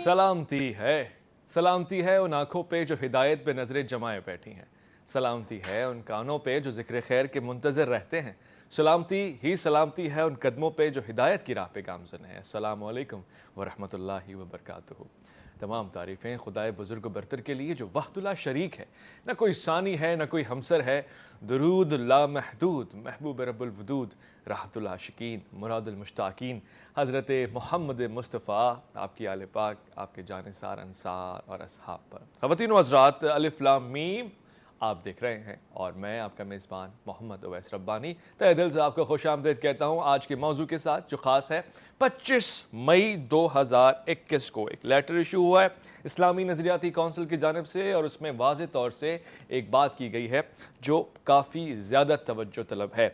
سلامتی ہے ان آنکھوں پہ جو ہدایت پہ نظریں جمائے بیٹھی ہیں، سلامتی ہے ان کانوں پہ جو ذکر خیر کے منتظر رہتے ہیں، سلامتی ہے ان قدموں پہ جو ہدایت کی راہ پہ گامزن ہیں۔ السلام علیکم ورحمۃ اللہ وبرکاتہ۔ تمام تعریفیں خدائے بزرگ و برتر کے لیے جو وحدہ لا شریک ہے، نہ کوئی ثانی ہے نہ کوئی ہمسر ہے۔ درود لا محدود محبوب رب الودود، راحت العاشقین مراد المشتاقین، حضرت محمد مصطفیٰ، آپ کی آل پاک، آپ کے جانثار انصار اور اصحاب پر۔ خواتین و حضرات، الف لام میم آپ دیکھ رہے ہیں اور میں آپ کا میزبان محمد اویس ربانی تہہ دل سے آپ کو خوش آمدید کہتا ہوں آج کے موضوع کے ساتھ جو خاص ہے۔ 25 مئی 2021 کو ایک لیٹر ایشو ہوا ہے اسلامی نظریاتی کونسل کی جانب سے، اور اس میں واضح طور سے ایک بات کی گئی ہے جو کافی زیادہ توجہ طلب ہے۔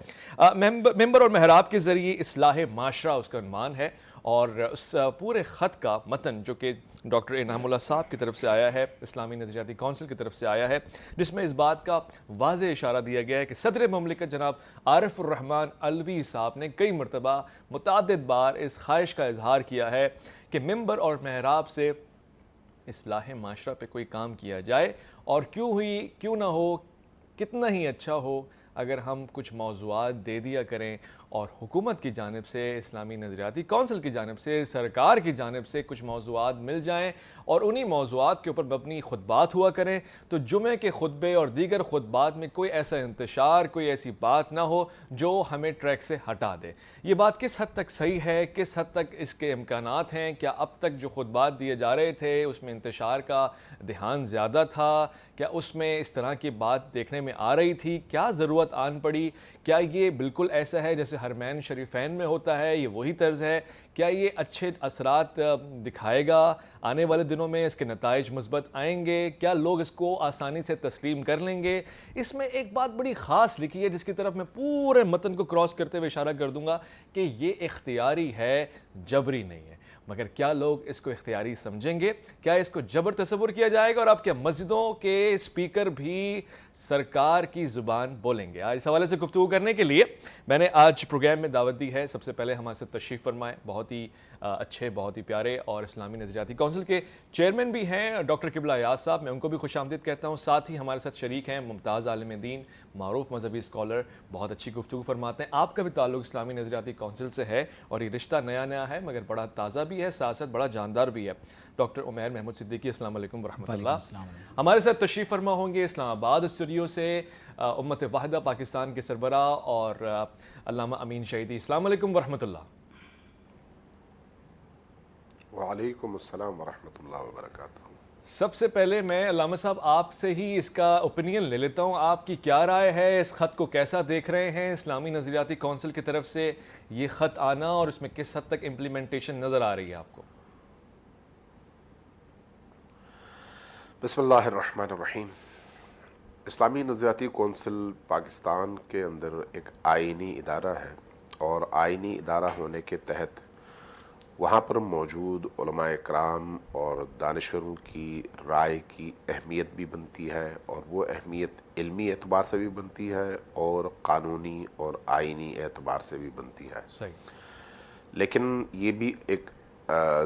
ممبر اور محراب کے ذریعے اصلاح معاشرہ اس کا عنوان ہے، اور اس پورے خط کا متن جو کہ ڈاکٹر انعام اللہ صاحب کی طرف سے آیا ہے، اسلامی نظریاتی کونسل کی طرف سے آیا ہے، جس میں اس بات کا واضح اشارہ دیا گیا ہے کہ صدر مملکت جناب عارف الرحمن علوی صاحب نے کئی مرتبہ متعدد بار اس خواہش کا اظہار کیا ہے کہ ممبر اور محراب سے اصلاح معاشرہ پہ کوئی کام کیا جائے، اور کیوں نہ ہو، کتنا ہی اچھا ہو اگر ہم کچھ موضوعات دے دیا کریں اور حکومت کی جانب سے، اسلامی نظریاتی کونسل کی جانب سے، سرکار کی جانب سے کچھ موضوعات مل جائیں اور انہی موضوعات کے اوپر مبنی خطبات ہوا کریں، تو جمعے کے خطبے اور دیگر خطبات میں کوئی ایسا انتشار، کوئی ایسی بات نہ ہو جو ہمیں ٹریک سے ہٹا دے۔ یہ بات کس حد تک صحیح ہے، کس حد تک اس کے امکانات ہیں؟ کیا اب تک جو خطبات دیے جا رہے تھے اس میں انتشار کا دھیان زیادہ تھا؟ کیا اس میں اس طرح کی بات دیکھنے میں آ رہی تھی؟ کیا ضرورت آن پڑی؟ کیا یہ بالکل ایسا ہے جیسے حرمین شریفین میں ہوتا ہے؟ یہ وہی طرز ہے؟ کیا یہ اچھے اثرات دکھائے گا؟ آنے والے دنوں میں اس کے نتائج مثبت آئیں گے؟ کیا لوگ اس کو آسانی سے تسلیم کر لیں گے؟ اس میں ایک بات بڑی خاص لکھی ہے جس کی طرف میں پورے متن کو کراس کرتے ہوئے اشارہ کر دوں گا کہ یہ اختیاری ہے، جبری نہیں ہے۔ مگر کیا لوگ اس کو اختیاری سمجھیں گے؟ کیا اس کو جبر تصور کیا جائے گا؟ اور آپ کیا مسجدوں کے اسپیکر بھی سرکار کی زبان بولیں گے؟ اس حوالے سے گفتگو کرنے کے لیے میں نے آج پروگرام میں دعوت دی ہے۔ سب سے پہلے ہمارے ساتھ تشریف فرمائے بہت ہی اچھے، بہت ہی پیارے اور اسلامی نظریاتی کونسل کے چیئرمین بھی ہیں ڈاکٹر قبلہ ایاز صاحب، میں ان کو بھی خوش آمدید کہتا ہوں۔ ساتھ ہی ہمارے ساتھ شریک ہیں ممتاز عالم دین، معروف مذہبی اسکالر، بہت اچھی گفتگو فرماتے ہیں۔ آپ کا بھی تعلق اسلامی نظریاتی کونسل سے ہے اور یہ رشتہ نیا ہے مگر بڑا تازہ بھی ہے، ساتھ ساتھ بڑا جاندار بھی ہے۔ ڈاکٹر عمیر محمود صدیقی، السلام علیکم ورحمۃ اللہ۔ ہمارے ساتھ تشریف فرما ہوں گے اسلام آباد اسٹوڈیو سے امت واحدہ پاکستان کے سربراہ اور علامہ امین شہیدی، السلام علیکم ورحمۃ اللہ۔ وعلیکم السلام ورحمۃ اللہ وبرکاتہ۔ سب سے پہلے میں علامہ صاحب آپ سے ہی اس کا اوپینین لے لیتا ہوں، آپ کی کیا رائے ہے؟ اس خط کو کیسا دیکھ رہے ہیں؟ اسلامی نظریاتی کونسل کی طرف سے یہ خط آنا اور اس میں کس حد تک امپلیمنٹیشن نظر آ رہی ہے آپ کو؟ بسم اللہ الرحمن الرحیم۔ اسلامی نظریاتی کونسل پاکستان کے اندر ایک آئینی ادارہ ہے، اور آئینی ادارہ ہونے کے تحت وہاں پر موجود علماء کرام اور دانشوروں کی رائے کی اہمیت بھی بنتی ہے، اور وہ اہمیت علمی اعتبار سے بھی بنتی ہے اور قانونی اور آئینی اعتبار سے بھی بنتی ہے۔ صحیح۔ لیکن یہ بھی ایک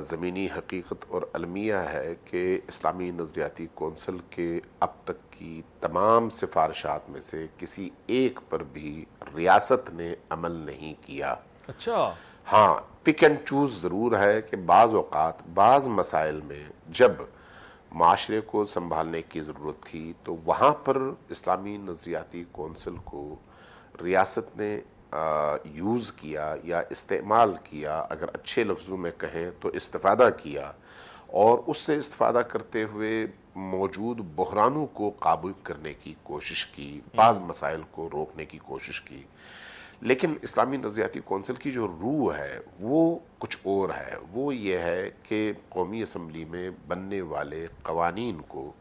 زمینی حقیقت اور المیہ ہے کہ اسلامی نظریاتی کونسل کے اب تک کی تمام سفارشات میں سے کسی ایک پر بھی ریاست نے عمل نہیں کیا۔ اچھا۔ ہاں، پک اینڈ چوز ضرور ہے کہ بعض اوقات بعض مسائل میں جب معاشرے کو سنبھالنے کی ضرورت تھی تو وہاں پر اسلامی نظریاتی کونسل کو ریاست نے یوز کیا یا استعمال کیا، اگر اچھے لفظوں میں کہیں تو استفادہ کیا، اور اس سے استفادہ کرتے ہوئے موجود بحرانوں کو قابو کرنے کی کوشش کی، بعض مسائل کو روکنے کی کوشش کی۔ لیکن اسلامی نظریاتی کونسل کی جو روح ہے وہ کچھ اور ہے۔ وہ یہ ہے کہ قومی اسمبلی میں بننے والے قوانین کو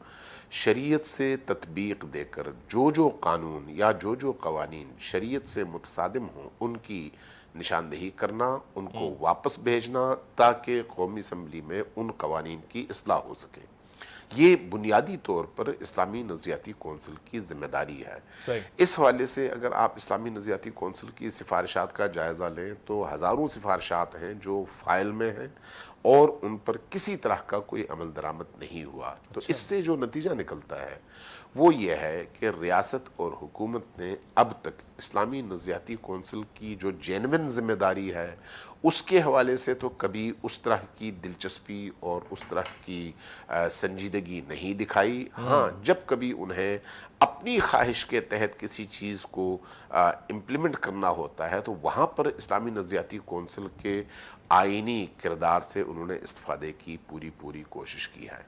شریعت سے تطبیق دے کر جو قانون یا جو قوانین شریعت سے متصادم ہوں ان کی نشاندہی کرنا، ان کو واپس بھیجنا، تاکہ قومی اسمبلی میں ان قوانین کی اصلاح ہو سکے۔ یہ بنیادی طور پر اسلامی نظریاتی کونسل کی ذمہ داری ہے۔ صحیح۔ اس حوالے سے اگر آپ اسلامی نظریاتی کونسل کی سفارشات کا جائزہ لیں تو ہزاروں سفارشات ہیں جو فائل میں ہیں اور ان پر کسی طرح کا کوئی عمل درآمد نہیں ہوا۔ تو اس سے جو نتیجہ نکلتا ہے وہ یہ ہے کہ ریاست اور حکومت نے اب تک اسلامی نظریاتی کونسل کی جو جینوین ذمہ داری ہے اس کے حوالے سے تو کبھی اس طرح کی دلچسپی اور اس طرح کی سنجیدگی نہیں دکھائی۔ ہاں، جب کبھی انہیں اپنی خواہش کے تحت کسی چیز کو امپلیمنٹ کرنا ہوتا ہے تو وہاں پر اسلامی نظریاتی کونسل کے آئینی کردار سے انہوں نے استفادے کی پوری کوشش کی ہے۔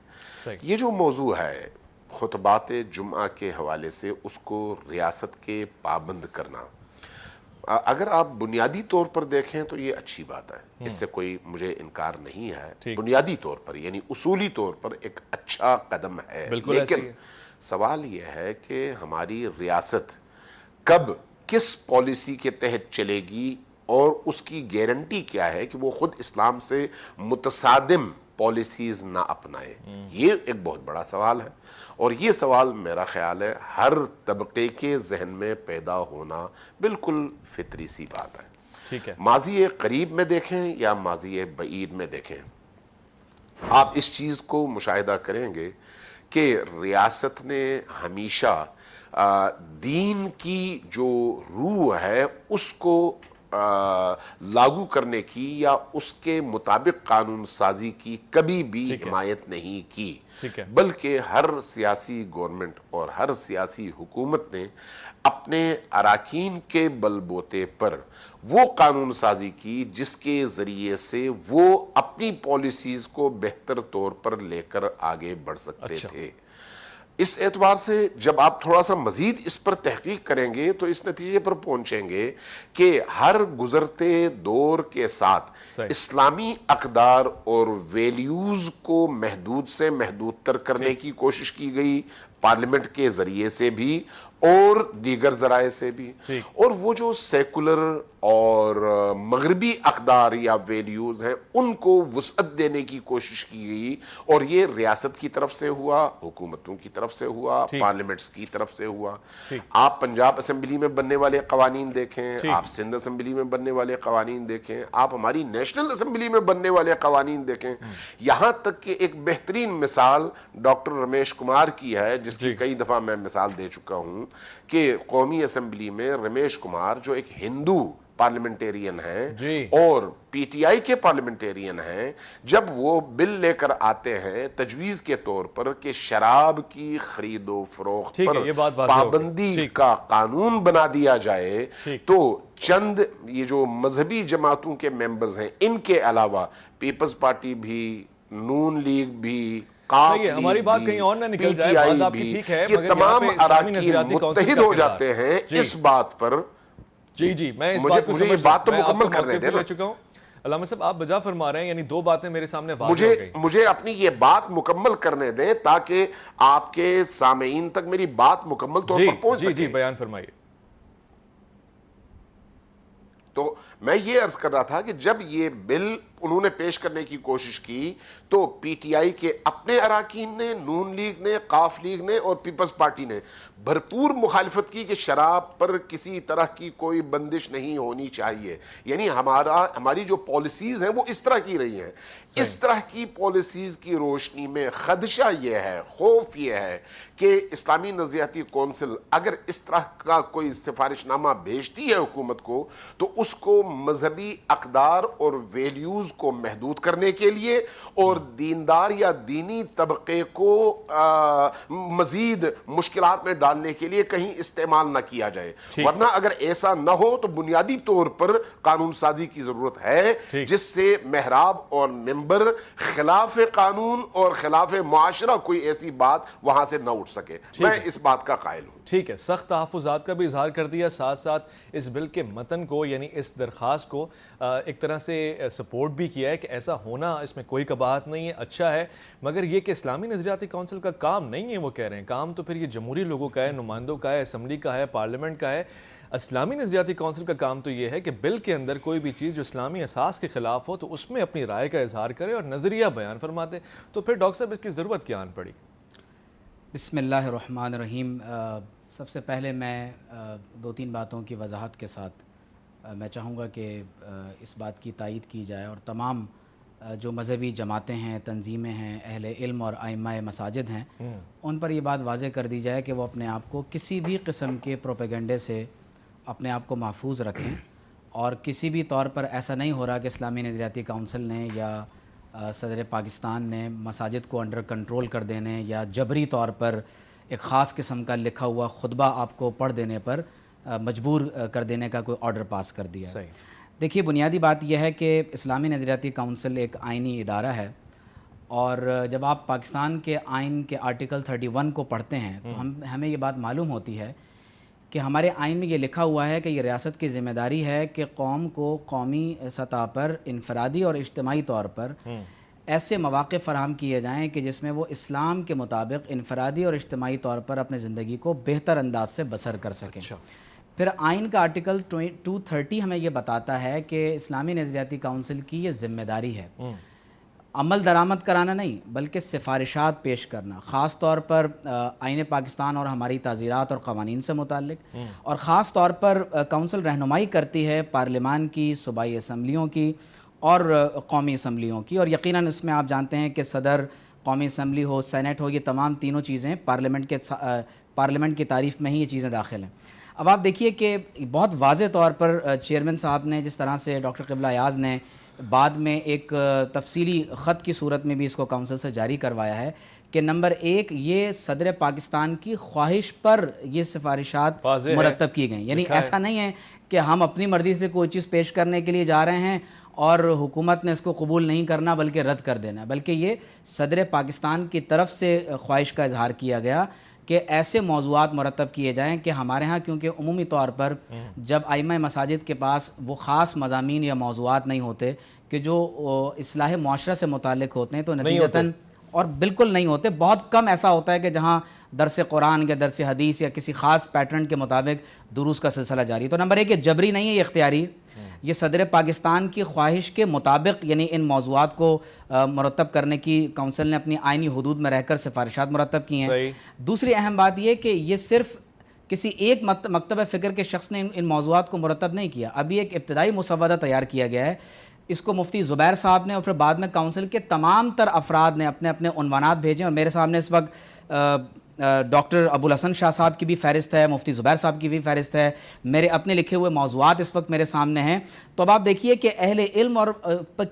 صحیح۔ یہ جو موضوع ہے خطبات جمعہ کے حوالے سے اس کو ریاست کے پابند کرنا، اگر آپ بنیادی طور پر دیکھیں تو یہ اچھی بات ہے، اس سے کوئی مجھے انکار نہیں ہے، بنیادی طور پر یعنی اصولی طور پر ایک اچھا قدم ہے۔ لیکن سوال یہ ہے کہ ہماری ریاست کب کس پالیسی کے تحت چلے گی اور اس کی گارنٹی کیا ہے کہ وہ خود اسلام سے متصادم پالیسیز نہ اپنائے؟ یہ ایک بہت بڑا سوال ہے، اور یہ سوال میرا خیال ہے ہر طبقے کے ذہن میں پیدا ہونا بالکل فطری سی بات ہے۔ ٹھیک ہے۔ ماضی قریب میں دیکھیں یا ماضی بعید میں دیکھیں، آپ اس چیز کو مشاہدہ کریں گے کہ ریاست نے ہمیشہ دین کی جو روح ہے اس کو لاگو کرنے کی یا اس کے مطابق قانون سازی کی کبھی بھی حمایت نہیں کی، بلکہ ہر سیاسی گورنمنٹ اور ہر سیاسی حکومت نے اپنے اراکین کے بل بوتے پر وہ قانون سازی کی جس کے ذریعے سے وہ اپنی پالیسیز کو بہتر طور پر لے کر آگے بڑھ سکتے تھے۔ اس اعتبار سے جب آپ تھوڑا سا مزید اس پر تحقیق کریں گے تو اس نتیجے پر پہنچیں گے کہ ہر گزرتے دور کے ساتھ اسلامی اقدار اور ویلیوز کو محدود سے محدود تر کرنے کی کوشش کی گئی، پارلیمنٹ کے ذریعے سے بھی اور دیگر ذرائع سے بھی، اور وہ جو سیکولر اور مغربی اقدار یا ویلیوز ہیں ان کو وسعت دینے کی کوشش کی گئی، اور یہ ریاست کی طرف سے ہوا، حکومتوں کی طرف سے ہوا، پارلیمنٹس کی طرف سے ہوا۔ آپ پنجاب اسمبلی میں بننے والے قوانین دیکھیں، آپ سندھ اسمبلی میں بننے والے قوانین دیکھیں، آپ ہماری نیشنل اسمبلی میں بننے والے قوانین دیکھیں، یہاں تک کہ ایک بہترین مثال ڈاکٹر رمیش کمار کی ہے جس کی کئی دفعہ میں مثال دے چکا ہوں کہ قومی اسمبلی میں رمیش کمار جو ایک ہندو پارلیمنٹیرین ہیں اور پی ٹی آئی کے پارلیمنٹیرین ہیں، جب وہ بل لے کر آتے ہیں تجویز کے طور پر کہ شراب کی خرید و فروخت پر پابندی کا قانون بنا دیا جائے، تو چند یہ جو مذہبی جماعتوں کے ممبرز ہیں ان کے علاوہ پیپلز پارٹی بھی، نون لیگ بھی، ہماری بات کہیں اور نہ نکل جائے، بات آپ کی ٹھیک ہے، یہ تمام اراکین متحد ہو جاتے ہیں اس بات پر۔ جی میں اس بات کو مجھے یہ بات تو مکمل کرنے دیں نا۔ علامہ صاحب آپ بجا فرما رہے ہیں، یعنی دو باتیں میرے سامنے واضح ہو گئی۔ مجھے اپنی یہ بات مکمل کرنے دیں تاکہ آپ کے سامعین تک میری بات مکمل طور پر پہنچ سکے۔ جی بیان فرمائیے۔ تو میں یہ عرض کر رہا تھا کہ جب یہ بل انہوں نے پیش کرنے کی کوشش کی تو پی ٹی آئی کے اپنے اراکین نے، نون لیگ نے، قاف لیگ نے اور پیپلز پارٹی نے بھرپور مخالفت کی کہ شراب پر کسی طرح کی کوئی بندش نہیں ہونی چاہیے، یعنی ہماری جو پالیسیز ہیں وہ اس طرح کی رہی ہیں۔ اس طرح کی پالیسیز کی روشنی میں خدشہ یہ ہے، خوف یہ ہے کہ اسلامی نظریاتی کونسل اگر اس طرح کا کوئی سفارش نامہ بھیجتی ہے حکومت کو تو اس کو مذہبی اقدار اور ویلیوز کو محدود کرنے کے لیے اور دیندار یا دینی طبقے کو مزید مشکلات میں ڈالنے کے لیے کہیں استعمال نہ کیا جائے، ورنہ اگر ایسا نہ ہو تو بنیادی طور پر قانون سازی کی ضرورت ہے جس سے محراب اور ممبر خلاف قانون اور خلاف معاشرہ کوئی ایسی بات وہاں سے نہ اٹھ سکے۔ میں اس بات کا قائل ہوں۔ ٹھیک ہے، سخت تحفظات کا بھی اظہار کر دیا، ساتھ ساتھ اس بل کے متن کو یعنی اس درخواست کو ایک طرح سے سپورٹ بھی کیا ہے کہ ایسا ہونا اس میں کوئی کباہت نہیں ہے, اچھا ہے, مگر یہ کہ اسلامی نظریاتی کونسل کا کام نہیں ہے وہ کہہ رہے ہیں, کام تو پھر یہ جمہوری لوگوں کا ہے, نمائندوں کا ہے, اسمبلی کا ہے, پارلیمنٹ کا ہے. اسلامی نظریاتی کونسل کا کام تو یہ ہے کہ بل کے اندر کوئی بھی چیز جو اسلامی اساس کے خلاف ہو تو اس میں اپنی رائے کا اظہار کرے اور نظریہ بیان فرما دے. تو پھر ڈاکٹر صاحب اس کی ضرورت کیا آن پڑی؟ بسم اللہ الرحمن الرحیم. سب سے پہلے میں دو تین باتوں کی وضاحت کے ساتھ میں چاہوں گا کہ اس بات کی تائید کی جائے اور تمام جو مذہبی جماعتیں ہیں, تنظیمیں ہیں, اہل علم اور ائمہ مساجد ہیں, ان پر یہ بات واضح کر دی جائے کہ وہ اپنے آپ کو کسی بھی قسم کے پروپیگنڈے سے اپنے آپ کو محفوظ رکھیں, اور کسی بھی طور پر ایسا نہیں ہو رہا کہ اسلامی نظریاتی کونسل نے یا صدر پاکستان نے مساجد کو انڈر کنٹرول کر دینے یا جبری طور پر ایک خاص قسم کا لکھا ہوا خطبہ آپ کو پڑھ دینے پر مجبور کر دینے کا کوئی آرڈر پاس کر دیا. صحیح. دیکھیے, بنیادی بات یہ ہے کہ اسلامی نظریاتی کونسل ایک آئینی ادارہ ہے, اور جب آپ پاکستان کے آئین کے آرٹیکل 31 کو پڑھتے ہیں تو ہمیں یہ بات معلوم ہوتی ہے کہ ہمارے آئین میں یہ لکھا ہوا ہے کہ یہ ریاست کی ذمہ داری ہے کہ قوم کو قومی سطح پر انفرادی اور اجتماعی طور پر ایسے مواقع فراہم کیے جائیں کہ جس میں وہ اسلام کے مطابق انفرادی اور اجتماعی طور پر اپنے زندگی کو بہتر انداز سے بسر کر سکیں. پھر آئین کا آرٹیکل 230 ہمیں یہ بتاتا ہے کہ اسلامی نظریاتی کونسل کی یہ ذمہ داری ہے عمل درآمد کرانا نہیں بلکہ سفارشات پیش کرنا, خاص طور پر آئین پاکستان اور ہماری تعزیرات اور قوانین سے متعلق, اور خاص طور پر کونسل رہنمائی کرتی ہے پارلیمان کی, صوبائی اسمبلیوں کی اور قومی اسمبلیوں کی, اور یقیناً اس میں آپ جانتے ہیں کہ صدر, قومی اسمبلی ہو, سینٹ ہو, یہ تمام تینوں چیزیں پارلیمنٹ کی تعریف میں ہی یہ چیزیں داخل ہیں. اب آپ دیکھیے کہ بہت واضح طور پر چیئرمین صاحب نے, جس طرح سے ڈاکٹر قبلہ ایاز نے بعد میں ایک تفصیلی خط کی صورت میں بھی اس کو کونسل سے جاری کروایا ہے کہ نمبر 1, یہ صدر پاکستان کی خواہش پر یہ سفارشات مرتب کی گئیں. یعنی ایسا نہیں ہے کہ ہم اپنی مرضی سے کوئی چیز پیش کرنے کے لیے جا رہے ہیں اور حکومت نے اس کو قبول نہیں کرنا بلکہ رد کر دینا, بلکہ یہ صدر پاکستان کی طرف سے خواہش کا اظہار کیا گیا کہ ایسے موضوعات مرتب کیے جائیں کہ ہمارے ہاں کیونکہ عمومی طور پر جب ائمہ مساجد کے پاس وہ خاص مضامین یا موضوعات نہیں ہوتے کہ جو اصلاح معاشرہ سے متعلق ہوتے ہیں تو نتیجتاً اور بالکل نہیں ہوتے, بہت کم ایسا ہوتا ہے کہ جہاں درس قرآن یا درس حدیث یا کسی خاص پیٹرن کے مطابق دروس کا سلسلہ جاری ہے. تو نمبر 1, یہ جبری نہیں ہے, یہ اختیاری, یہ صدر پاکستان کی خواہش کے مطابق یعنی ان موضوعات کو مرتب کرنے کی کونسل نے اپنی آئینی حدود میں رہ کر سفارشات مرتب کی ہیں. دوسری اہم بات یہ کہ یہ صرف کسی ایک مکتب فکر کے شخص نے ان موضوعات کو مرتب نہیں کیا, ابھی ایک ابتدائی مسودہ تیار کیا گیا ہے, اس کو مفتی زبیر صاحب نے اور پھر بعد میں کونسل کے تمام تر افراد نے اپنے اپنے عنوانات بھیجے, اور میرے سامنے اس وقت ڈاکٹر ابوالحسن شاہ صاحب کی بھی فہرست ہے, مفتی زبیر صاحب کی بھی فہرست ہے, میرے اپنے لکھے ہوئے موضوعات اس وقت میرے سامنے ہیں. تو اب آپ دیکھیے کہ اہل علم اور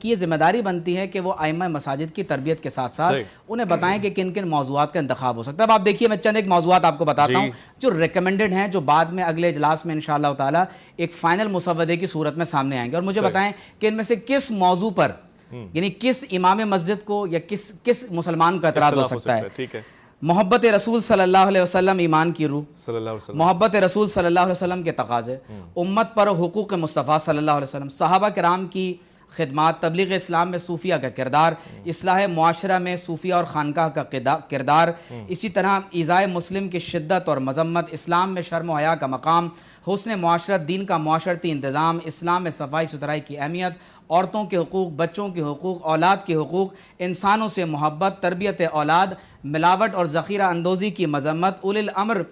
کی یہ ذمہ داری بنتی ہے کہ وہ ائمہ مساجد کی تربیت کے ساتھ ساتھ انہیں بتائیں کہ کن کن موضوعات کا انتخاب ہو سکتا ہے. اب آپ دیکھیے, میں چند ایک موضوعات آپ کو بتاتا ہوں جو ریکمنڈڈ ہیں, جو بعد میں اگلے اجلاس میں انشاءاللہ تعالی ایک فائنل مسودے کی صورت میں سامنے آئیں گے, اور مجھے بتائیں کہ ان میں سے کس موضوع پر یعنی کس امام مسجد کو یا کس مسلمان کا اعتراض ہو سکتا ہے. ٹھیک ہے. محبت رسول صلی اللہ علیہ وسلم ایمان کی روح, محبت رسول صلی اللہ علیہ وسلم کے تقاضے, امت پر حقوق مصطفیٰ صلی اللہ علیہ وسلم, صحابہ کرام کی خدمات, تبلیغ اسلام میں صوفیہ کا کردار, اصلاح معاشرہ میں صوفیہ اور خانقاہ کا کردار, اسی طرح ایذائے مسلم کی شدت اور مذمت, اسلام میں شرم و حیا کا مقام, حسن معاشرت, دین کا معاشرتی انتظام, اسلام میں صفائی ستھرائی کی اہمیت, عورتوں کے حقوق, بچوں کے حقوق, اولاد کے حقوق, انسانوں سے محبت, تربیت اولاد, ملاوٹ اور ذخیرہ اندوزی کی مذمت, اولی الامر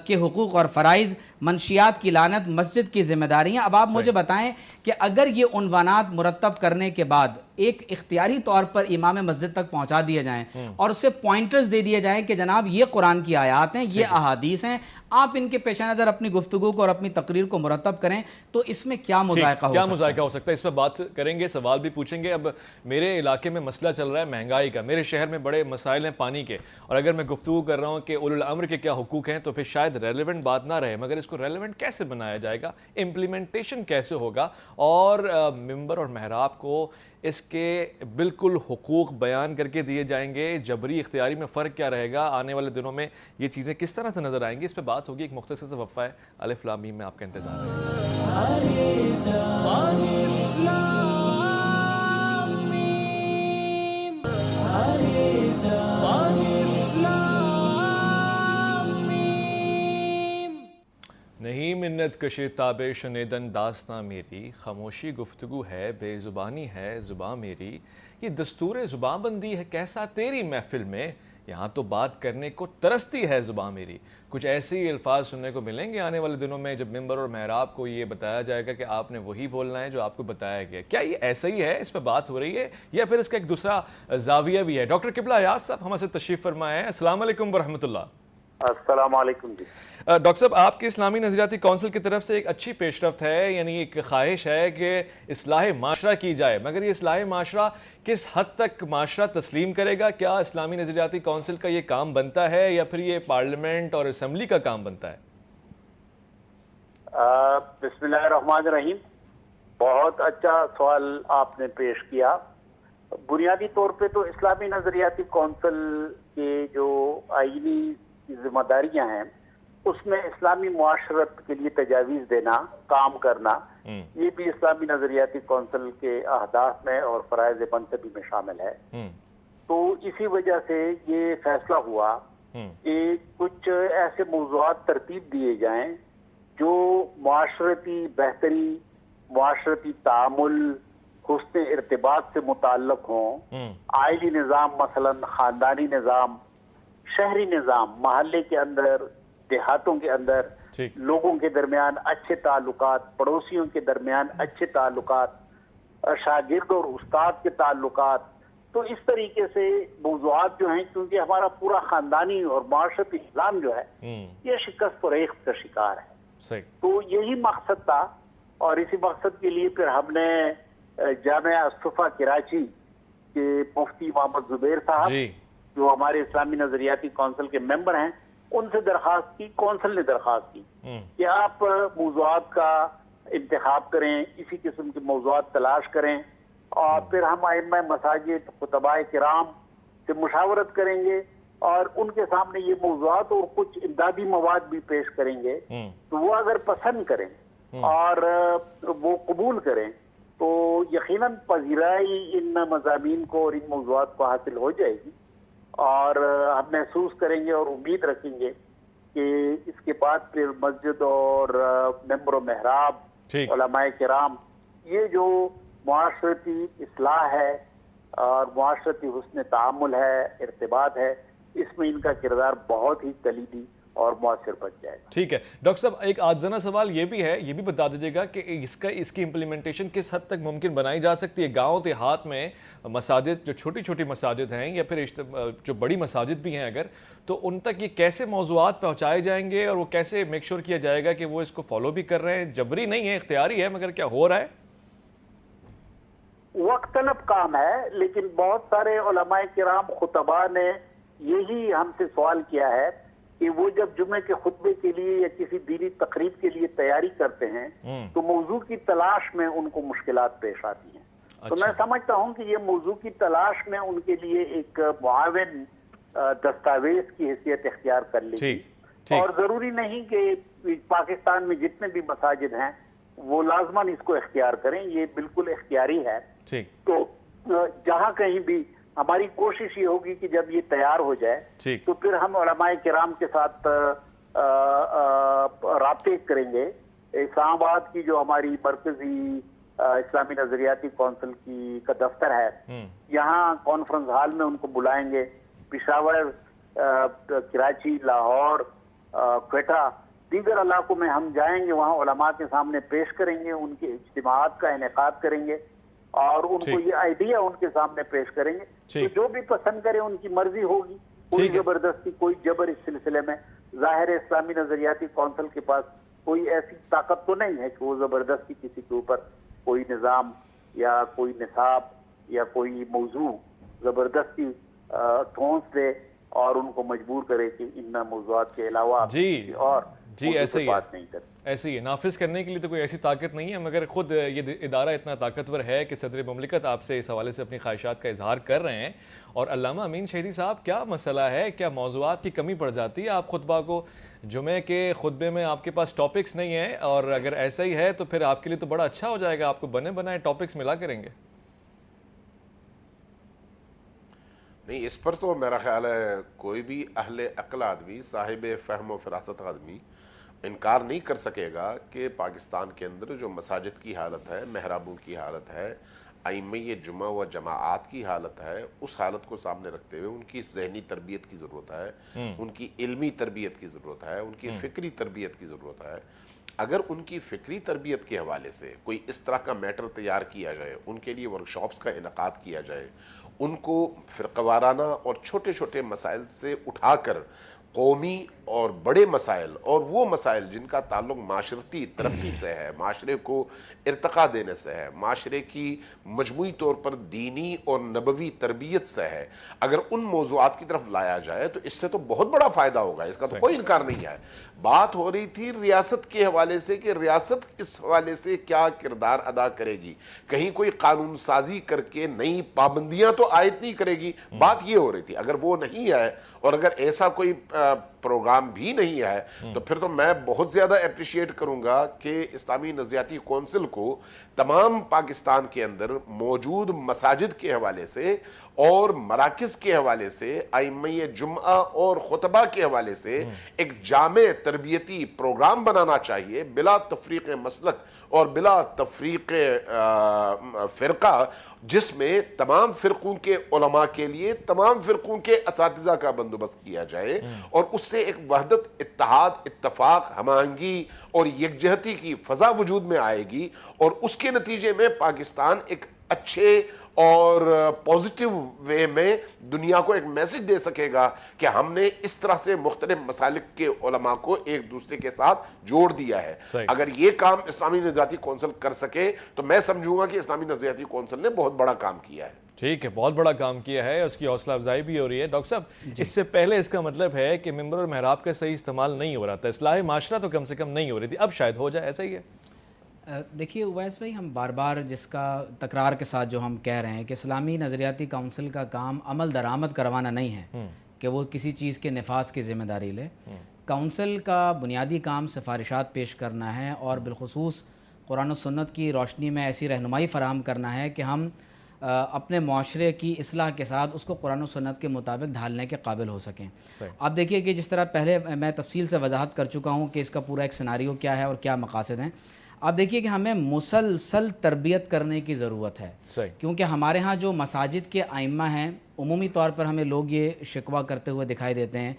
کے حقوق اور فرائض, منشیات کی لعنت, مسجد کی ذمہ داریاں. اب آپ مجھے بتائیں کہ اگر یہ عنوانات مرتب کرنے کے بعد ایک اختیاری طور پر امام مسجد تک پہنچا دیے جائیں اور اسے پوائنٹرز دے دیے جائیں کہ جناب یہ قرآن کی آیات ہیں, یہ احادیث ہیں, آپ ان کے پیش نظر اپنی گفتگو کو اور اپنی تقریر کو مرتب کریں, تو اس میں کیا مذائقہ ہو سکتا ہے؟ اس پہ بات کریں گے, سوال بھی پوچھیں گے. اب میرے علاقے میں مسئلہ چل رہا ہے مہنگائی کا, میرے شہر میں بڑے مسائل ہیں پانی کے, اور اگر میں گفتگو کر رہا ہوں کہ اولو الامر کے کیا حقوق ہیں تو پھر شاید ریلیونٹ بات نہ رہے, مگر اس کو ریلیونٹ کیسے بنایا جائے گا, امپلیمنٹیشن کیسے ہوگا, اور ممبر اور محراب کو اس کے بالکل حقوق بیان کر کے دیے جائیں گے, جبری اختیاری میں فرق کیا رہے گا, آنے والے دنوں میں یہ چیزیں کس طرح سے نظر آئیں گی, اس پہ بات ہوگی. ایک مختصر سے وقفہ ہے, الف لام میم میں آپ کا انتظار ہے. منت کشِ تاب شنیدن داستاں میری، خاموشی گفتگو ہے بے زبانی ہے زباں میری، یہ دستور زباں بندی ہے کیسا تیری محفل میں، یہاں تو بات کرنے کو ترستی ہے زباں میری۔ کچھ ایسے ہی الفاظ سننے کو ملیں گے آنے والے دنوں میں جب ممبر اور محراب کو یہ بتایا جائے گا کہ آپ نے وہی بولنا ہے جو آپ کو بتایا گیا۔ کیا یہ ایسا ہی ہے، اس پہ بات ہو رہی ہے، یا پھر اس کا ایک دوسرا زاویہ بھی ہے؟ ڈاکٹر قبلہ ایاز صاحب ہمارے سے تشریف فرمائے ہیں۔ السلام علیکم ورحمۃ اللہ۔ السلام علیکم جی۔ ڈاکٹر صاحب، آپ کی اسلامی نظریاتی کونسل کی طرف سے ایک اچھی پیش رفت ہے، یعنی ایک خواہش ہے کہ اصلاح معاشرہ کی جائے، مگر یہ اصلاح معاشرہ کس حد تک معاشرہ تسلیم کرے گا؟ کیا اسلامی نظریاتی کونسل کا یہ کام بنتا ہے یا پھر یہ پارلیمنٹ اور اسمبلی کا کام بنتا ہے؟ بسم اللہ الرحمن الرحیم، بہت اچھا سوال آپ نے پیش کیا۔ بنیادی طور پہ تو اسلامی نظریاتی کونسل کے جو آئینی ذمہ داریاں ہیں اس میں اسلامی معاشرت کے لیے تجاویز دینا، کام کرنا، یہ بھی اسلامی نظریاتی کونسل کے اہداف میں اور فرائض منصبی میں شامل ہے۔ تو اسی وجہ سے یہ فیصلہ ہوا کہ کچھ ایسے موضوعات ترتیب دیے جائیں جو معاشرتی بہتری، معاشرتی تعامل، حسن ارتباط سے متعلق ہوں۔ آئلی نظام، مثلا خاندانی نظام، شہری نظام، محلے کے اندر، دیہاتوں کے اندر لوگوں کے درمیان اچھے تعلقات، پڑوسیوں کے درمیان اچھے تعلقات، شاگرد اور استاد کے تعلقات، تو اس طریقے سے موضوعات جو ہیں، کیونکہ ہمارا پورا خاندانی اور معاشرتی نظام جو ہے یہ شکست و ریخت کا شکار ہے، تو یہی مقصد تھا۔ اور اسی مقصد کے لیے پھر ہم نے جامعہ الصفا کراچی کے مفتی محمد زبیر صاحب جو ہمارے اسلامی نظریاتی کونسل کے ممبر ہیں، ان سے درخواست کی، کونسل نے درخواست کی کہ آپ موضوعات کا انتخاب کریں، اسی قسم کے موضوعات تلاش کریں، اور پھر ہم ائمہ مساجد، خطباء کرام سے مشاورت کریں گے اور ان کے سامنے یہ موضوعات اور کچھ امدادی مواد بھی پیش کریں گے، تو وہ اگر پسند کریں اور وہ قبول کریں تو یقیناً پذیرائی ان مضامین کو اور ان موضوعات کو حاصل ہو جائے گی، اور ہم محسوس کریں گے اور امید رکھیں گے کہ اس کے بعد پھر مسجد اور ممبر و محراب، علماء کرام، یہ جو معاشرتی اصلاح ہے اور معاشرتی حسن تعامل ہے، ارتباط ہے، اس میں ان کا کردار بہت ہی کلیدی اور مؤثر بن جائے گا۔ ٹھیک ہے ڈاکٹر صاحب، ایک آجزانہ سوال یہ بھی ہے، یہ بھی بتا دیجیے گا کہ اس کی امپلیمنٹیشن کس حد تک ممکن بنائی جا سکتی ہے؟ گاؤں دیہات میں مساجد، جو چھوٹی چھوٹی مساجد ہیں یا پھر جو بڑی مساجد بھی ہیں اگر، تو ان تک یہ کیسے موضوعات پہنچائے جائیں گے اور وہ کیسے میک شور کیا جائے گا کہ وہ اس کو فالو بھی کر رہے ہیں؟ جبری نہیں ہے، اختیاری ہے، مگر کیا ہو رہا ہے؟ وقت طلب کام ہے، لیکن بہت سارے علماء کرام، خطباء نے یہی ہم سے سوال کیا ہے کہ وہ جب جمعے کے خطبے کے لیے یا کسی دینی تقریب کے لیے تیاری کرتے ہیں تو موضوع کی تلاش میں ان کو مشکلات پیش آتی ہیں۔ تو میں سمجھتا ہوں کہ یہ موضوع کی تلاش میں ان کے لیے ایک معاون دستاویز کی حیثیت اختیار کر لے گی، اور ضروری نہیں کہ پاکستان میں جتنے بھی مساجد ہیں وہ لازماً اس کو اختیار کریں، یہ بالکل اختیاری ہے۔ تو جہاں کہیں بھی ہماری کوشش یہ ہوگی کہ جب یہ تیار ہو جائے تو پھر ہم علماء کرام کے ساتھ رابطے کریں گے۔ اسلام آباد کی جو ہماری مرکزی اسلامی نظریاتی کونسل کا دفتر ہے، یہاں کانفرنس ہال میں ان کو بلائیں گے، پشاور، کراچی، لاہور، کوئٹہ، دیگر علاقوں میں ہم جائیں گے، وہاں علماء کے سامنے پیش کریں گے، ان کے اجتماعات کا انعقاد کریں گے اور ان کو یہ آئیڈیا ان کے سامنے پیش کریں گے، تو جو بھی پسند کرے ان کی مرضی ہوگی، کوئی زبردستی، کوئی جبر اس سلسلے میں۔ ظاہر اسلامی نظریاتی کونسل کے پاس کوئی ایسی طاقت تو نہیں ہے کہ وہ زبردستی کسی کے اوپر کوئی نظام یا کوئی نصاب یا کوئی موضوع زبردستی ٹھونس دے اور ان کو مجبور کرے کہ ان موضوعات کے علاوہ اور ایسے ہی بات نہیں کرتے۔ ایسے ہی نافذ کرنے کے لیے تو کوئی ایسی طاقت نہیں ہے، مگر خود یہ ادارہ اتنا طاقتور ہے کہ صدر مملکت آپ سے اس حوالے سے اپنی خواہشات کا اظہار کر رہے ہیں۔ اور علامہ امین شہیدی صاحب، کیا مسئلہ ہے؟ کیا موضوعات کی کمی پڑ جاتی ہے آپ خطبہ کو؟ جمعے کے خطبے میں آپ کے پاس ٹاپکس نہیں ہیں، اور اگر ایسا ہی ہے تو پھر آپ کے لیے تو بڑا اچھا ہو جائے گا، آپ کو بنے بنائے ٹاپکس ملا کریں گے۔ نہیں، اس پر تو میرا خیال ہے کوئی بھی اہل عقل آدمی، صاحب فہم و فراست آدمی انکار نہیں کر سکے گا کہ پاکستان کے اندر جو مساجد کی حالت ہے، محرابوں کی حالت ہے، ائمہ جمعہ و جماعات کی حالت ہے، اس حالت کو سامنے رکھتے ہوئے ان کی ذہنی تربیت کی ضرورت ہے، ان کی علمی تربیت کی ضرورت ہے، ان کی فکری تربیت کی ضرورت ہے۔ اگر ان کی فکری تربیت کے حوالے سے کوئی اس طرح کا میٹر تیار کیا جائے، ان کے لیے ورکشاپس کا انعقاد کیا جائے، ان کو فرقہ وارانہ اور چھوٹے چھوٹے مسائل سے اٹھا کر قومی اور بڑے مسائل اور وہ مسائل جن کا تعلق معاشرتی ترقی سے ہے، معاشرے کو ارتقا دینے سے ہے، معاشرے کی مجموعی طور پر دینی اور نبوی تربیت سے ہے، اگر ان موضوعات کی طرف لایا جائے تو اس سے تو بہت بڑا فائدہ ہوگا، اس کا تو کوئی انکار نہیں ہے۔ بات ہو رہی تھی ریاست کے حوالے سے کہ ریاست اس حوالے سے کیا کردار ادا کرے گی، کہیں کوئی قانون سازی کر کے نئی پابندیاں تو عائد نہیں کرے گی، بات یہ ہو رہی تھی۔ اگر وہ نہیں ہے اور اگر ایسا کوئی پروگرام بھی نہیں ہے تو پھر تو میں بہت زیادہ اپریشیٹ کروں گا کہ اسلامی نظریاتی کونسل کو تمام پاکستان کے اندر موجود مساجد کے حوالے سے اور مراکز کے حوالے سے، ائمہ جمعہ اور خطبہ کے حوالے سے ایک جامع تربیتی پروگرام بنانا چاہیے، بلا تفریق مسلک اور بلا تفریق فرقہ، جس میں تمام فرقوں کے علماء کے لیے تمام فرقوں کے اساتذہ کا بندوبست کیا جائے اور اس سے ایک وحدت، اتحاد، اتفاق، ہم آہنگی اور یکجہتی کی فضا وجود میں آئے گی، اور اس کے نتیجے میں پاکستان ایک اچھے اور پازیٹیو وے میں دنیا کو ایک میسج دے سکے گا کہ ہم نے اس طرح سے مختلف مسالک کے علماء کو ایک دوسرے کے ساتھ جوڑ دیا ہے۔ اگر یہ کام اسلامی نظریاتی کونسل کر سکے تو میں سمجھوں گا کہ اسلامی نظریاتی کونسل نے بہت بڑا کام کیا ہے۔ ٹھیک ہے، بہت بڑا کام کیا ہے، اس کی حوصلہ افزائی بھی ہو رہی ہے۔ ڈاکٹر صاحب، اس سے پہلے اس کا مطلب ہے کہ ممبر اور محراب کا صحیح استعمال نہیں ہو رہا تھا، اصلاح معاشرہ تو کم سے کم نہیں ہو رہی تھی، اب شاید ہو جائے، ایسا ہی ہے؟ دیکھیے اویس بھائی، ہم بار بار جس کا تکرار کے ساتھ جو ہم کہہ رہے ہیں کہ اسلامی نظریاتی کونسل کا کام عمل درآمد کروانا نہیں ہے کہ وہ کسی چیز کے نفاذ کی ذمہ داری لے۔ کونسل کا بنیادی کام سفارشات پیش کرنا ہے اور بالخصوص قرآن و سنت کی روشنی میں ایسی رہنمائی فراہم کرنا ہے کہ ہم اپنے معاشرے کی اصلاح کے ساتھ اس کو قرآن و سنت کے مطابق ڈھالنے کے قابل ہو سکیں۔ آپ دیکھیے کہ جس طرح پہلے میں تفصیل سے وضاحت کر چکا ہوں کہ اس کا پورا ایک سیناریو کیا ہے اور کیا مقاصد ہیں، آپ دیکھیے کہ ہمیں مسلسل تربیت کرنے کی ضرورت ہے، کیونکہ ہمارے ہاں جو مساجد کے ائمہ ہیں، عمومی طور پر ہمیں لوگ یہ شکوہ کرتے ہوئے دکھائی دیتے ہیں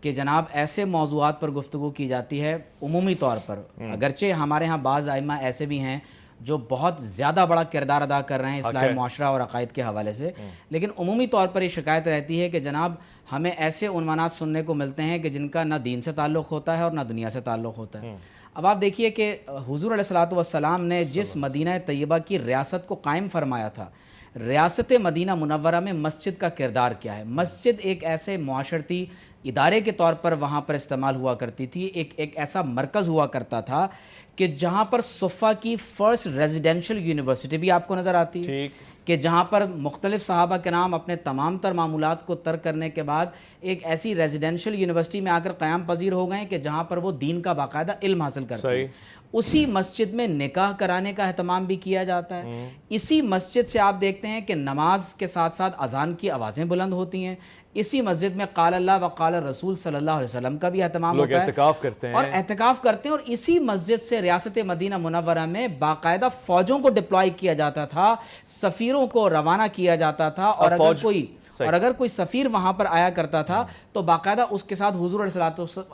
کہ جناب ایسے موضوعات پر گفتگو کی جاتی ہے عمومی طور پر، اگرچہ ہمارے ہاں بعض ائمہ ایسے بھی ہیں جو بہت زیادہ بڑا کردار ادا کر رہے ہیں اصلاح معاشرہ اور عقائد کے حوالے سے، لیکن عمومی طور پر یہ شکایت رہتی ہے کہ جناب ہمیں ایسے عنوانات سننے کو ملتے ہیں کہ جن کا نہ دین سے تعلق ہوتا ہے اور نہ دنیا سے تعلق ہوتا ہے۔ اب آپ دیکھیے کہ حضور علیہ الصلوۃ والسلام نے جس مدینہ طیبہ کی ریاست کو قائم فرمایا تھا، ریاست مدینہ منورہ میں مسجد کا کردار کیا ہے؟ مسجد ایک ایسے معاشرتی ادارے کے طور پر وہاں پر استعمال ہوا کرتی تھی، ایک ایسا مرکز ہوا کرتا تھا کہ جہاں پر صفہ کی فرسٹ ریزیڈینشل یونیورسٹی بھی آپ کو نظر آتی ہے، کہ جہاں پر مختلف صحابہ کرام اپنے تمام تر معمولات کو ترک کرنے کے بعد ایک ایسی ریزیڈینشل یونیورسٹی میں آ کر قیام پذیر ہو گئے کہ جہاں پر وہ دین کا باقاعدہ علم حاصل کرتے ہیں۔ اسی مسجد میں نکاح کرانے کا اہتمام بھی کیا جاتا ہے، اسی مسجد سے آپ دیکھتے ہیں کہ نماز کے ساتھ ساتھ اذان کی آوازیں بلند ہوتی ہیں، اسی مسجد میں قال اللہ و قال رسول صلی اللہ علیہ وسلم کا بھی اہتمام ہوتا ہے، اعتکاف کرتے ہیں اور اعتکاف کرتے ہیں، اور اسی مسجد سے ریاست مدینہ منورہ میں باقاعدہ فوجوں کو ڈپلوائے کیا جاتا تھا، سفیروں کو روانہ کیا جاتا تھا، اور اگر کوئی سفیر وہاں پر آیا کرتا تھا تو باقاعدہ اس کے ساتھ حضور علیہ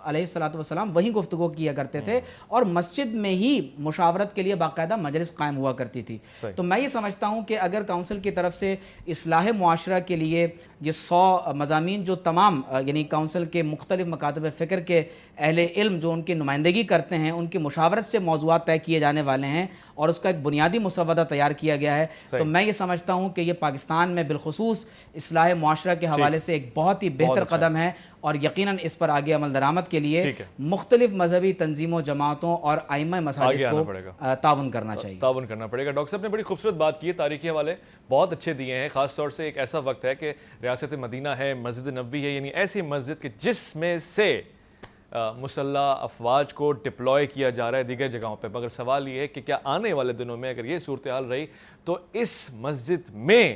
الصلوۃ والسلام وہیں گفتگو کیا کرتے تھے، اور مسجد میں ہی مشاورت کے لیے باقاعدہ مجلس قائم ہوا کرتی تھی۔ تو میں یہ سمجھتا ہوں کہ اگر کونسل کی طرف سے اصلاح معاشرہ کے لیے یہ 100 مضامین جو تمام یعنی کونسل کے مختلف مکاتب فکر کے اہل علم جو ان کی نمائندگی کرتے ہیں، ان کی مشاورت سے موضوعات طے کیے جانے والے ہیں اور اس کا ایک بنیادی مسودہ تیار کیا گیا ہے، تو میں یہ سمجھتا ہوں کہ یہ پاکستان میں بالخصوص اصلاح معاشرہ کے حوالے سے ایک بہت ہی بہتر قدم ہے، اور یقیناً اس پر آگے عمل درآمد کے لیے مختلف مذہبی تنظیموں، جماعتوں اور ائمہ مساجد کو تعاون کرنا چاہیے، تعاون کرنا پڑے گا۔ ڈاکٹر صاحب نے بڑی خوبصورت بات کی ہے، تاریخی حوالے بہت اچھے دیے ہیں، خاص طور سے ایک ایسا وقت ہے کہ ریاست مدینہ ہے، مسجد نبوی ہے، یعنی ایسی مسجد کہ جس میں سے مسلح افواج کو ڈپلوائے کیا جا رہا ہے دیگر جگہوں پہ، مگر سوال یہ ہے کہ کیا آنے والے دنوں میں اگر یہ صورتحال رہی تو اس مسجد میں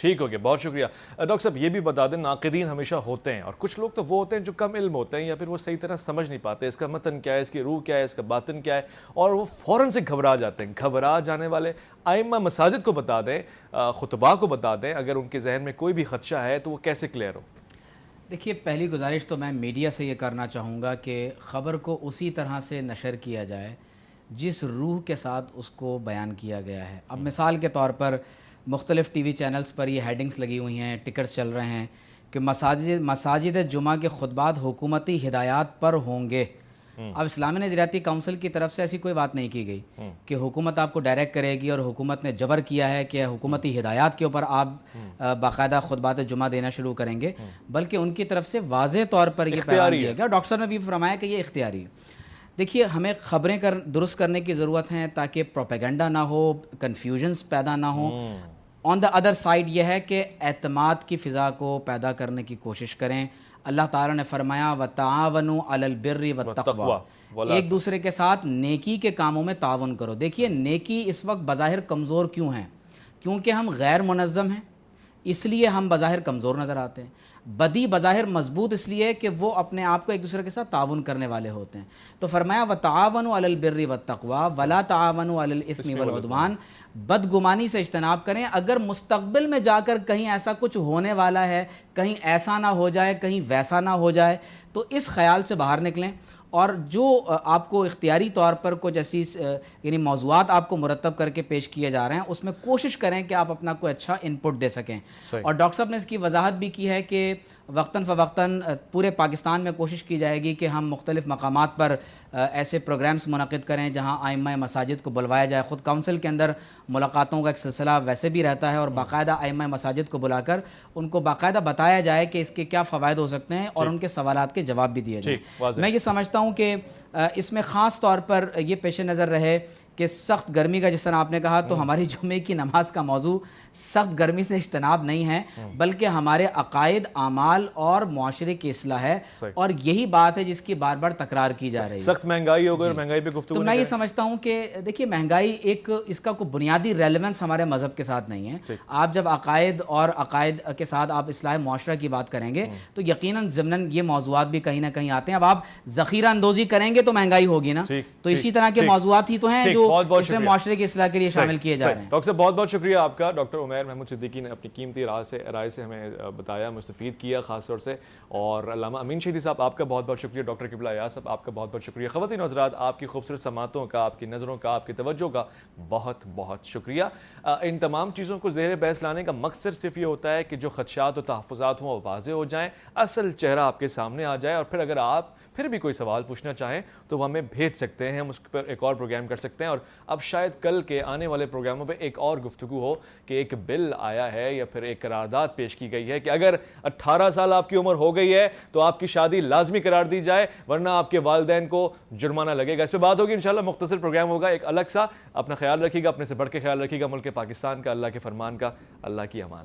ٹھیک ہو گیا، بہت شکریہ ڈاکٹر صاحب. یہ بھی بتا دیں ناقدین ہمیشہ ہوتے ہیں اور کچھ لوگ تو وہ ہوتے ہیں جو کم علم ہوتے ہیں یا پھر وہ صحیح طرح سمجھ نہیں پاتے اس کا متن کیا ہے، اس کی روح کیا ہے، اس کا باطن کیا ہے، اور وہ فوراً سے گھبرا جاتے ہیں. گھبرا جانے والے ائمہ مساجد کو بتا دیں، خطباء کو بتا دیں اگر ان کے ذہن میں کوئی بھی خدشہ ہے تو وہ کیسے کلیئر ہو. دیکھیے پہلی گزارش تو میں میڈیا سے یہ کرنا چاہوں گا کہ خبر کو اسی طرح سے نشر کیا جائے جس روح کے ساتھ اس کو بیان کیا گیا ہے. اب مثال کے طور پر مختلف ٹی وی چینلز پر یہ ہیڈنگز لگی ہوئی ہیں، ٹکٹس چل رہے ہیں کہ مساجد جمعہ کے خطبات حکومتی ہدایات پر ہوں گے. اب اسلامی نظریاتی کونسل کی طرف سے ایسی کوئی بات نہیں کی گئی کہ حکومت آپ کو ڈائریکٹ کرے گی اور حکومت نے جبر کیا ہے کہ حکومتی ہدایات کے اوپر آپ باقاعدہ خطبات جمعہ دینا شروع کریں گے، بلکہ ان کی طرف سے واضح طور پر یہ پیغام دیا گیا. ڈاکٹر صاحب نے بھی فرمایا کہ یہ اختیاری ہے. دیکھیے ہمیں خبریں درست کرنے کی ضرورت ہے تاکہ پروپیگنڈا نہ ہو، کنفیوژنس پیدا نہ ہوں. آن دا ادر سائڈ یہ ہے کہ اعتماد کی فضا کو پیدا کرنے کی کوشش کریں. اللہ تعالیٰ نے فرمایا وَتَعَاوَنُوا عَلَى الْبِرِّ وَالتَّقْوَىٰ، ایک دوسرے کے ساتھ نیکی کے کاموں میں تعاون کرو. دیکھیے نیکی اس وقت بظاہر کمزور کیوں ہیں؟ کیونکہ ہم غیر منظم ہیں، اس لیے ہم بظاہر کمزور نظر آتے ہیں. بدی بظاہر مضبوط اس لیے کہ وہ اپنے آپ کو ایک دوسرے کے ساتھ تعاون کرنے والے ہوتے ہیں. تو فرمایا وَتَعَاوَنُوا عَلَى الْبِرِّ وَالتَّقْوَىٰ وَلَا تَعَاوَنُوا عَلَى الْإِثْمِ وَالْعُدْوَانِ، بدگمانی سے اجتناب کریں. اگر مستقبل میں جا کر کہیں ایسا کچھ ہونے والا ہے، کہیں ایسا نہ ہو جائے، کہیں ویسا نہ ہو جائے، تو اس خیال سے باہر نکلیں. اور جو آپ کو اختیاری طور پر کچھ ایسی یعنی موضوعات آپ کو مرتب کر کے پیش کیے جا رہے ہیں اس میں کوشش کریں کہ آپ اپنا کوئی اچھا انپٹ دے سکیں. اور ڈاکٹر صاحب نے اس کی وضاحت بھی کی ہے کہ وقتاً فوقتاً پورے پاکستان میں کوشش کی جائے گی کہ ہم مختلف مقامات پر ایسے پروگرامز منعقد کریں جہاں ائمہ مساجد کو بلوایا جائے. خود کونسل کے اندر ملاقاتوں کا ایک سلسلہ ویسے بھی رہتا ہے اور باقاعدہ ائمہ مساجد کو بلا کر ان کو باقاعدہ بتایا جائے کہ اس کے کیا فوائد ہو سکتے ہیں اور ان کے سوالات کے جواب بھی دیے جائیں. میں یہ سمجھتا ہوں کہ اس میں خاص طور پر یہ پیش نظر رہے کہ سخت گرمی کا جس طرح آپ نے کہا تو ہماری جمعے کی نماز کا موضوع سخت گرمی سے اجتناب نہیں ہے بلکہ ہمارے عقائد، اعمال اور معاشرے کی اصلاح ہے. اور یہی بات ہے جس کی بار بار تکرار کی جا رہی ہے. سخت مہنگائی ہو گئی اور مہنگائی پہ گفتگو. تو میں یہ سمجھتا ہوں کہ دیکھیے مہنگائی ایک اس کا کوئی بنیادی ریلیونس ہمارے مذہب کے ساتھ نہیں ہے. آپ جب عقائد اور عقائد کے ساتھ آپ اصلاح معاشرہ کی بات کریں گے تو یقیناً ضمناً یہ موضوعات بھی کہیں نہ کہیں آتے ہیں. اب آپ ذخیرہ اندوزی کریں گے تو مہنگائی ہوگی نا، تو اسی طرح کے موضوعات ہی تو ہیں جو اس میں معاشرے کی اصلاح کے لیے شامل کیے جا رہے ہیں. ڈاکٹر صاحب بہت بہت شکریہ آپ کا. ڈاکٹر عمیر محمود صدیقی نے اپنی قیمتی رائے سے ہمیں بتایا، مستفید کیا خاص طور سے. اور علامہ امین شہیدی صاحب آپ کا بہت بہت شکریہ. ڈاکٹر قبلہ ایاز صاحب آپ کا بہت بہت شکریہ. خواتین و حضرات آپ کی خوبصورت سماعتوں کا، آپ کی نظروں کا، آپ کی توجہ کا بہت بہت شکریہ. ان تمام چیزوں کو زیر بحث لانے کا مقصد صرف یہ ہوتا ہے کہ جو خدشات و تحفظات ہوں وہ واضح ہو جائیں، اصل چہرہ آپ کے سامنے آ جائے. اور پھر اگر آپ پھر بھی کوئی سوال پوچھنا چاہیں تو وہ ہمیں بھیج سکتے ہیں، ہم اس پر ایک اور پروگرام کر سکتے ہیں. اور اب شاید کل کے آنے والے پروگراموں پہ ایک اور گفتگو ہو کہ ایک بل آیا ہے یا پھر ایک قرارداد پیش کی گئی ہے کہ اگر 18 سال آپ کی عمر ہو گئی ہے تو آپ کی شادی لازمی قرار دی جائے ورنہ آپ کے والدین کو جرمانہ لگے گا. اس پہ بات ہوگی انشاءاللہ، مختصر پروگرام ہوگا ایک الگ سا. اپنا خیال رکھیے گا، اپنے سے بڑھ کے خیال رکھیے گا ملک پاکستان کا. اللہ کے فرمان کا، اللہ کی امان.